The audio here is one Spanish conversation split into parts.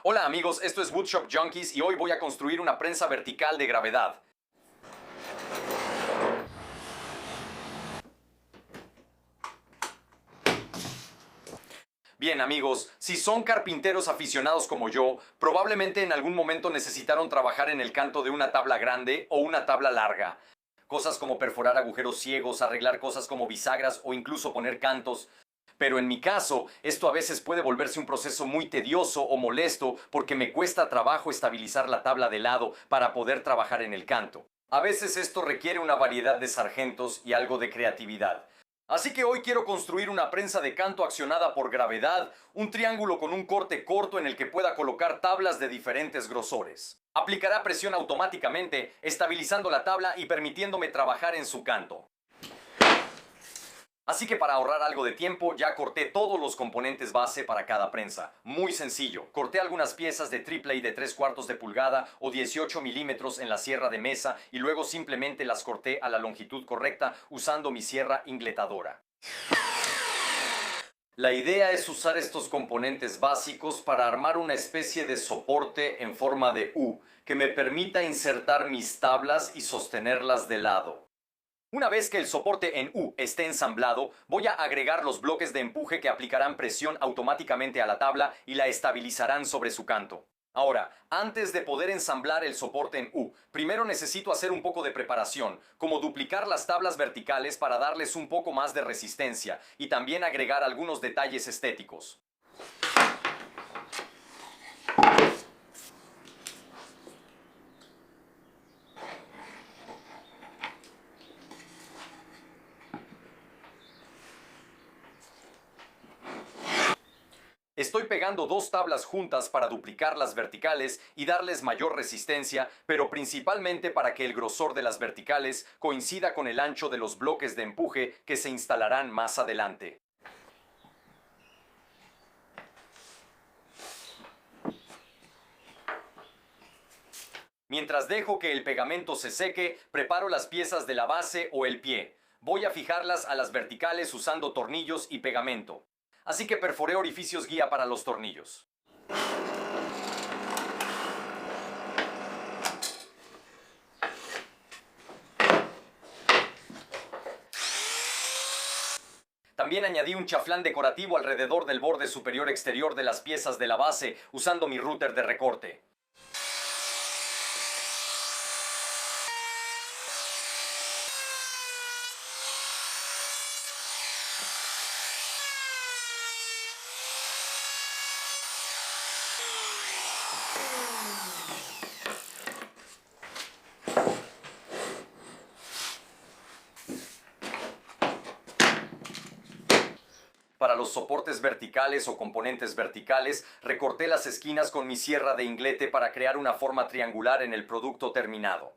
Hola amigos, esto es Woodshop Junkies y hoy voy a construir una prensa vertical de gravedad. Bien amigos, si son carpinteros aficionados como yo, probablemente en algún momento necesitaron trabajar en el canto de una tabla grande o una tabla larga. Cosas como perforar agujeros ciegos, arreglar cosas como bisagras o incluso poner cantos. Pero en mi caso, esto a veces puede volverse un proceso muy tedioso o molesto porque me cuesta trabajo estabilizar la tabla de lado para poder trabajar en el canto. A veces esto requiere una variedad de sargentos y algo de creatividad. Así que hoy quiero construir una prensa de canto accionada por gravedad, un triángulo con un corte corto en el que pueda colocar tablas de diferentes grosores. Aplicará presión automáticamente, estabilizando la tabla y permitiéndome trabajar en su canto. Así que para ahorrar algo de tiempo ya corté todos los componentes base para cada prensa. Muy sencillo, corté algunas piezas de triple y de 3/4 de pulgada o 18 milímetros en la sierra de mesa y luego simplemente las corté a la longitud correcta usando mi sierra ingletadora. La idea es usar estos componentes básicos para armar una especie de soporte en forma de U que me permita insertar mis tablas y sostenerlas de lado. Una vez que el soporte en U esté ensamblado, voy a agregar los bloques de empuje que aplicarán presión automáticamente a la tabla y la estabilizarán sobre su canto. Ahora, antes de poder ensamblar el soporte en U, primero necesito hacer un poco de preparación, como duplicar las tablas verticales para darles un poco más de resistencia y también agregar algunos detalles estéticos. Estoy pegando dos tablas juntas para duplicar las verticales y darles mayor resistencia, pero principalmente para que el grosor de las verticales coincida con el ancho de los bloques de empuje que se instalarán más adelante. Mientras dejo que el pegamento se seque, preparo las piezas de la base o el pie. Voy a fijarlas a las verticales usando tornillos y pegamento. Así que perforé orificios guía para los tornillos. También añadí un chaflán decorativo alrededor del borde superior exterior de las piezas de la base usando mi router de recorte. Para los soportes verticales o componentes verticales, recorté las esquinas con mi sierra de inglete para crear una forma triangular en el producto terminado.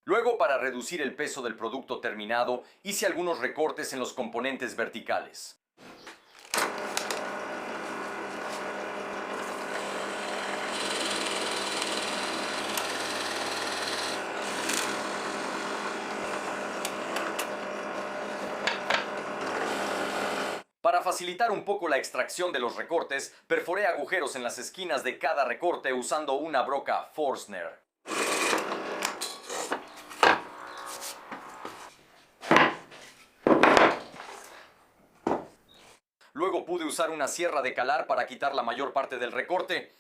Luego, para reducir el peso del producto terminado, hice algunos recortes en los componentes verticales. Para facilitar un poco la extracción de los recortes, perforé agujeros en las esquinas de cada recorte usando una broca Forstner. Luego pude usar una sierra de calar para quitar la mayor parte del recorte.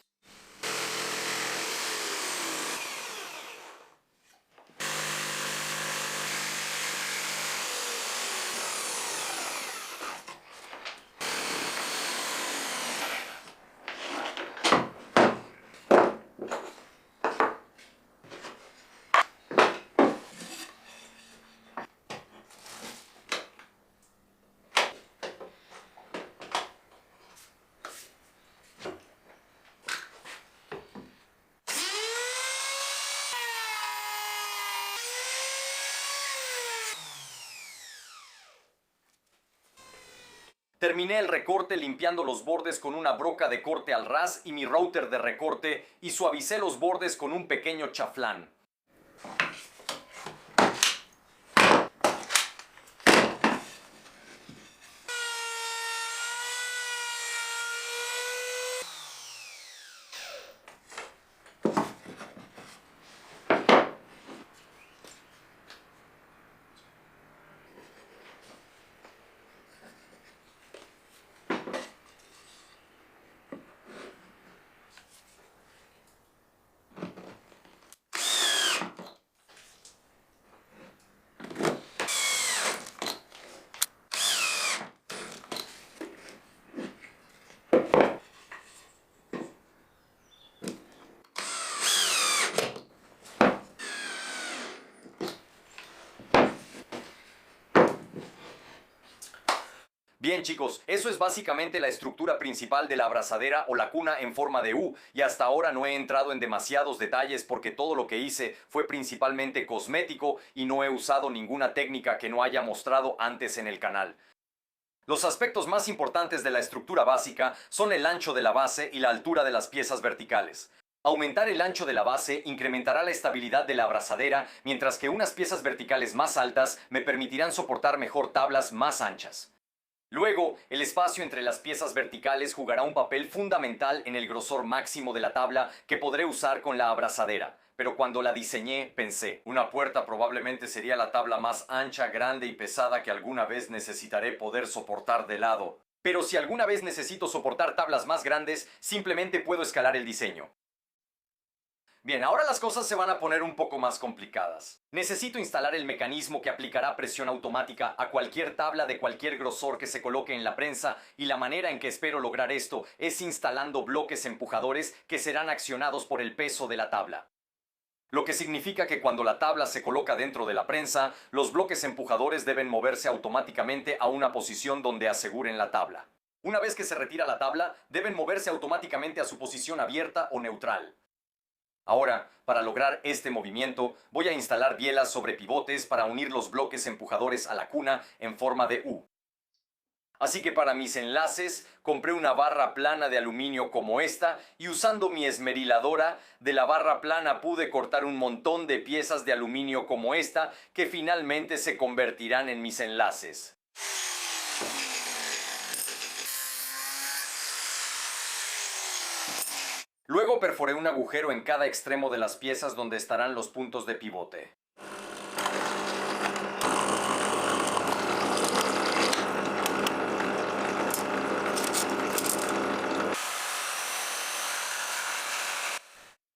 Terminé el recorte limpiando los bordes con una broca de corte al ras y mi router de recorte y suavicé los bordes con un pequeño chaflán. Bien chicos, eso es básicamente la estructura principal de la abrazadera o la cuna en forma de U, y hasta ahora no he entrado en demasiados detalles porque todo lo que hice fue principalmente cosmético y no he usado ninguna técnica que no haya mostrado antes en el canal. Los aspectos más importantes de la estructura básica son el ancho de la base y la altura de las piezas verticales. Aumentar el ancho de la base incrementará la estabilidad de la abrazadera, mientras que unas piezas verticales más altas me permitirán soportar mejor tablas más anchas. Luego, el espacio entre las piezas verticales jugará un papel fundamental en el grosor máximo de la tabla que podré usar con la abrazadera. Pero cuando la diseñé, pensé, una puerta probablemente sería la tabla más ancha, grande y pesada que alguna vez necesitaré poder soportar de lado. Pero si alguna vez necesito soportar tablas más grandes, simplemente puedo escalar el diseño. Bien, ahora las cosas se van a poner un poco más complicadas. Necesito instalar el mecanismo que aplicará presión automática a cualquier tabla de cualquier grosor que se coloque en la prensa, y la manera en que espero lograr esto es instalando bloques empujadores que serán accionados por el peso de la tabla. Lo que significa que cuando la tabla se coloca dentro de la prensa, los bloques empujadores deben moverse automáticamente a una posición donde aseguren la tabla. Una vez que se retira la tabla, deben moverse automáticamente a su posición abierta o neutral. Ahora, para lograr este movimiento, voy a instalar bielas sobre pivotes para unir los bloques empujadores a la cuna en forma de U. Así que para mis enlaces, compré una barra plana de aluminio como esta, y usando mi esmeriladora de la barra plana pude cortar un montón de piezas de aluminio como esta, que finalmente se convertirán en mis enlaces. Luego perforé un agujero en cada extremo de las piezas donde estarán los puntos de pivote.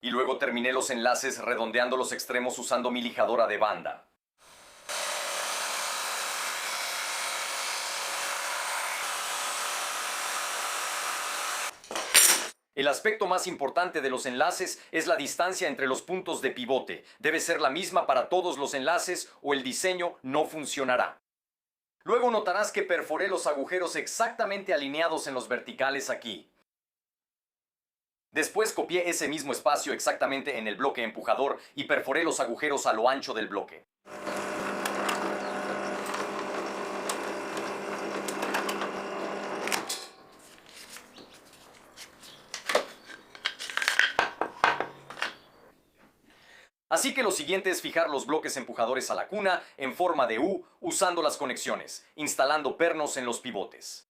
Y luego terminé los enlaces redondeando los extremos usando mi lijadora de banda. El aspecto más importante de los enlaces es la distancia entre los puntos de pivote. Debe ser la misma para todos los enlaces o el diseño no funcionará. Luego notarás que perforé los agujeros exactamente alineados en los verticales aquí. Después copié ese mismo espacio exactamente en el bloque empujador y perforé los agujeros a lo ancho del bloque. Así que lo siguiente es fijar los bloques empujadores a la cuna en forma de U usando las conexiones, instalando pernos en los pivotes.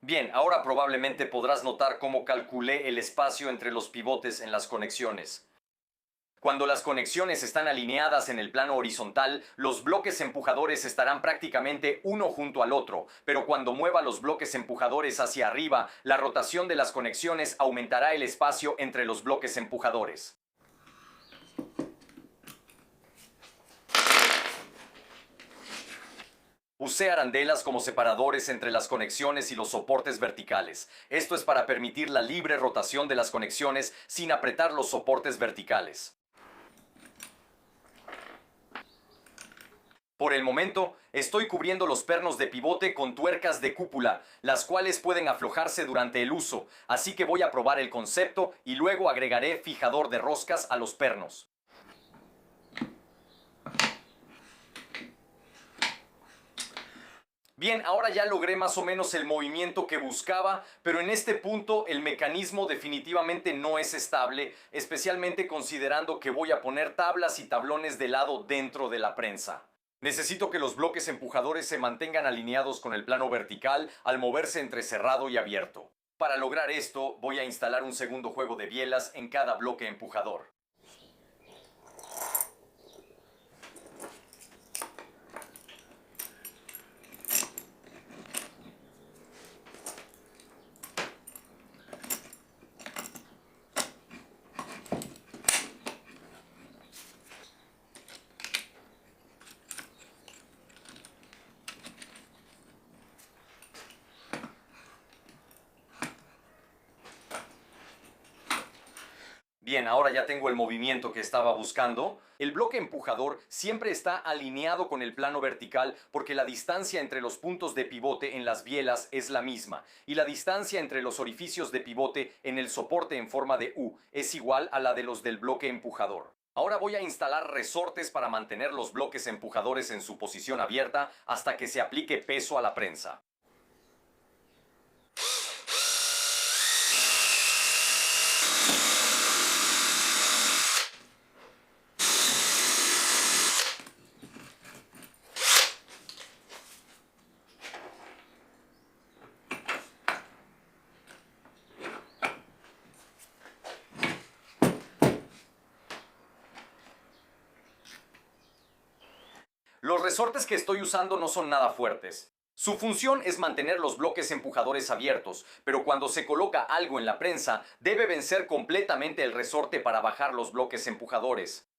Bien, ahora probablemente podrás notar cómo calculé el espacio entre los pivotes en las conexiones. Cuando las conexiones están alineadas en el plano horizontal, los bloques empujadores estarán prácticamente uno junto al otro, pero cuando mueva los bloques empujadores hacia arriba, la rotación de las conexiones aumentará el espacio entre los bloques empujadores. Usé arandelas como separadores entre las conexiones y los soportes verticales. Esto es para permitir la libre rotación de las conexiones sin apretar los soportes verticales. Por el momento, estoy cubriendo los pernos de pivote con tuercas de cúpula, las cuales pueden aflojarse durante el uso, así que voy a probar el concepto y luego agregaré fijador de roscas a los pernos. Bien, ahora ya logré más o menos el movimiento que buscaba, pero en este punto el mecanismo definitivamente no es estable, especialmente considerando que voy a poner tablas y tablones de lado dentro de la prensa. Necesito que los bloques empujadores se mantengan alineados con el plano vertical al moverse entre cerrado y abierto. Para lograr esto, voy a instalar un segundo juego de bielas en cada bloque empujador. Bien, ahora ya tengo el movimiento que estaba buscando. El bloque empujador siempre está alineado con el plano vertical porque la distancia entre los puntos de pivote en las bielas es la misma y la distancia entre los orificios de pivote en el soporte en forma de U es igual a la de los del bloque empujador. Ahora voy a instalar resortes para mantener los bloques empujadores en su posición abierta hasta que se aplique peso a la prensa. Los resortes que estoy usando no son nada fuertes. Su función es mantener los bloques empujadores abiertos, pero cuando se coloca algo en la prensa, debe vencer completamente el resorte para bajar los bloques empujadores.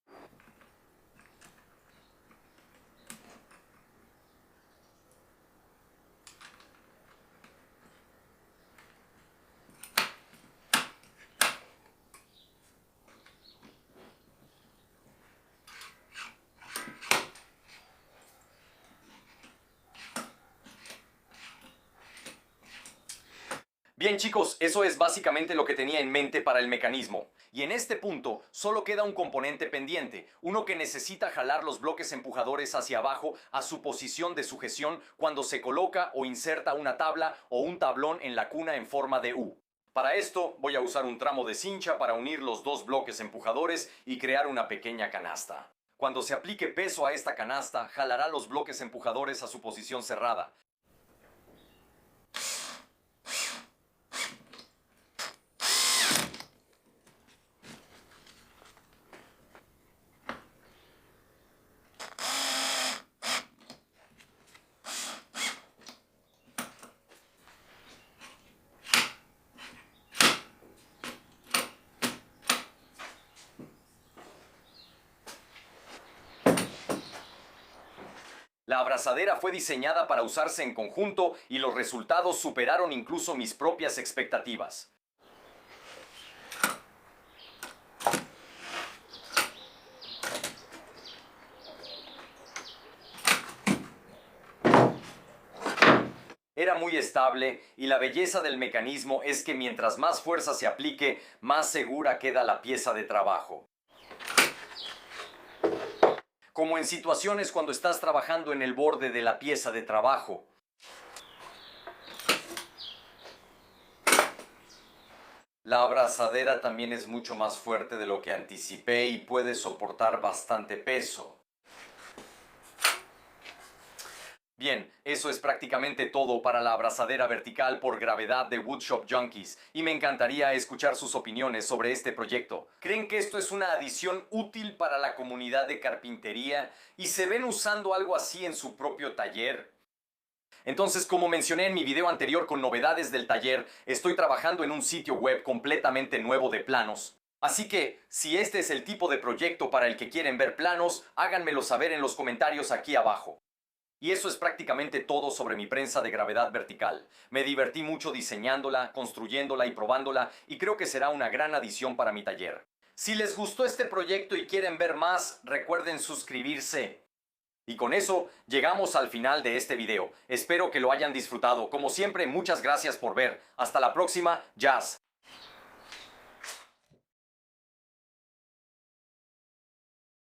Bien chicos, eso es básicamente lo que tenía en mente para el mecanismo. Y en este punto solo queda un componente pendiente, uno que necesita jalar los bloques empujadores hacia abajo a su posición de sujeción cuando se coloca o inserta una tabla o un tablón en la cuna en forma de U. Para esto voy a usar un tramo de cincha para unir los dos bloques empujadores y crear una pequeña canasta. Cuando se aplique peso a esta canasta, jalará los bloques empujadores a su posición cerrada. La abrazadera fue diseñada para usarse en conjunto y los resultados superaron incluso mis propias expectativas. Era muy estable y la belleza del mecanismo es que mientras más fuerza se aplique, más segura queda la pieza de trabajo. Como en situaciones cuando estás trabajando en el borde de la pieza de trabajo. La abrazadera también es mucho más fuerte de lo que anticipé y puede soportar bastante peso. Bien, eso es prácticamente todo para la abrazadera vertical por gravedad de Woodshop Junkies y me encantaría escuchar sus opiniones sobre este proyecto. ¿Creen que esto es una adición útil para la comunidad de carpintería y se ven usando algo así en su propio taller? Entonces, como mencioné en mi video anterior con novedades del taller, estoy trabajando en un sitio web completamente nuevo de planos. Así que, si este es el tipo de proyecto para el que quieren ver planos, háganmelo saber en los comentarios aquí abajo. Y eso es prácticamente todo sobre mi prensa de gravedad vertical. Me divertí mucho diseñándola, construyéndola y probándola y creo que será una gran adición para mi taller. Si les gustó este proyecto y quieren ver más, recuerden suscribirse. Y con eso llegamos al final de este video. Espero que lo hayan disfrutado. Como siempre, muchas gracias por ver. Hasta la próxima, Jazz.